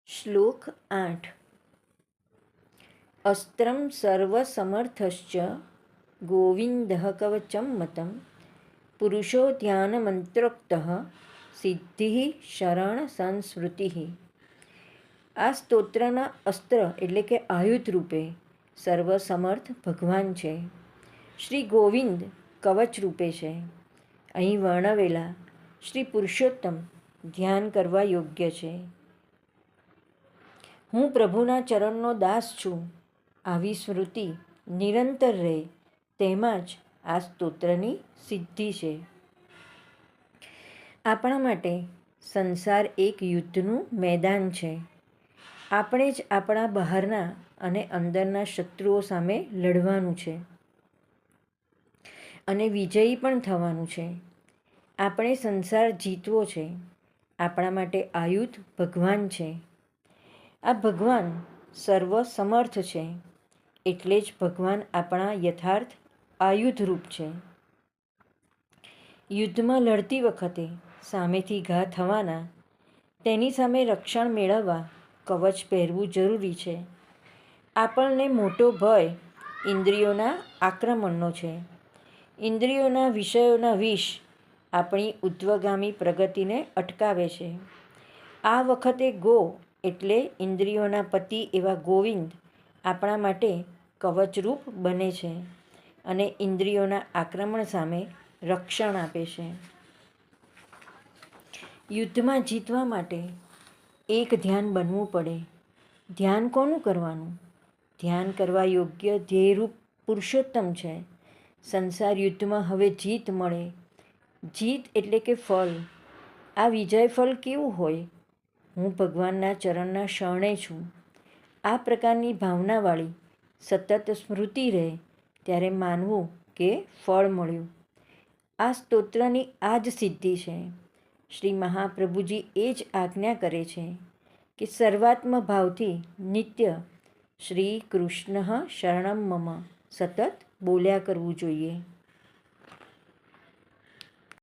શ્લોક 8. અસ્ત્રમ સર્વસમર્થશ્ચ ગોવિંદઃ કવચમ મતમ પુરુષો ધ્યાનમંત્રોક્તઃ સિદ્ધિ શરણ સંસ્મૃતિ. આ સ્તોત્રના અસ્ત્ર એટલે કે આયુધ રૂપે સર્વસમર્થ ભગવાન છે. શ્રી ગોવિંદ કવચ રૂપે છે. અહીં વર્ણવેલા શ્રી પુરુષોત્તમ ધ્યાન કરવા યોગ્ય છે. હું પ્રભુના ચરણનો દાસ છું, આવી સ્મૃતિ નિરંતર રહે તેમાં જ આ સ્તોત્રની સિદ્ધિ છે. આપણા માટે સંસાર એક યુદ્ધનું મેદાન છે. આપણે જ આપણા બહારના અને અંદરના શત્રુઓ સામે લડવાનું છે અને વિજયી પણ થવાનું છે. આપણે સંસાર જીતવો છે. આપણા માટે આયુધ ભગવાન છે. આ ભગવાન સર્વ સમર્થ છે, એટલે જ ભગવાન આપણા યથાર્થ આયુધરૂપ છે. યુદ્ધમાં લડતી વખતે સામેથી ઘા થવાના, તેની સામે રક્ષણ મેળવવા કવચ પહેરવું જરૂરી છે. આપણને મોટો ભય ઇન્દ્રિયોના આક્રમણનો છે. ઇન્દ્રિયોના વિષયોના વિષ આપણી ઉદ્ધવગામી પ્રગતિને અટકાવે છે. આ વખતે ગો એટલે ઇન્દ્રિયોના પતિ એવા ગોવિંદ આપણા માટે કવચરૂપ બને છે અને ઇન્દ્રિયોના આક્રમણ સામે રક્ષણ આપે છે. યુદ્ધમાં જીતવા માટે એક ધ્યાન બનવું પડે. ધ્યાન કોનું કરવાનું? ધ્યાન કરવા યોગ્ય ધ્યેયરૂપ પુરુષોત્તમ છે. સંસાર યુદ્ધમાં હવે જીત મળે. જીત એટલે કે ફળ. આ વિજય ફળ કેવું હોય? હું ભગવાનના ચરણના શરણે છું. આ પ્રકારની ભાવનાવાળી સતત સ્મૃતિ રહે ત્યારે માનવું કે ફળ મળ્યું. આ સ્તોત્રની આ જ સિદ્ધિ છે. શ્રી મહાપ્રભુજી એ જ આજ્ઞા કરે છે કે સર્વાત્મ ભાવથી નિત્ય શ્રી કૃષ્ણ શરણમ મમ સતત બોલ્યા કરવું જોઈએ.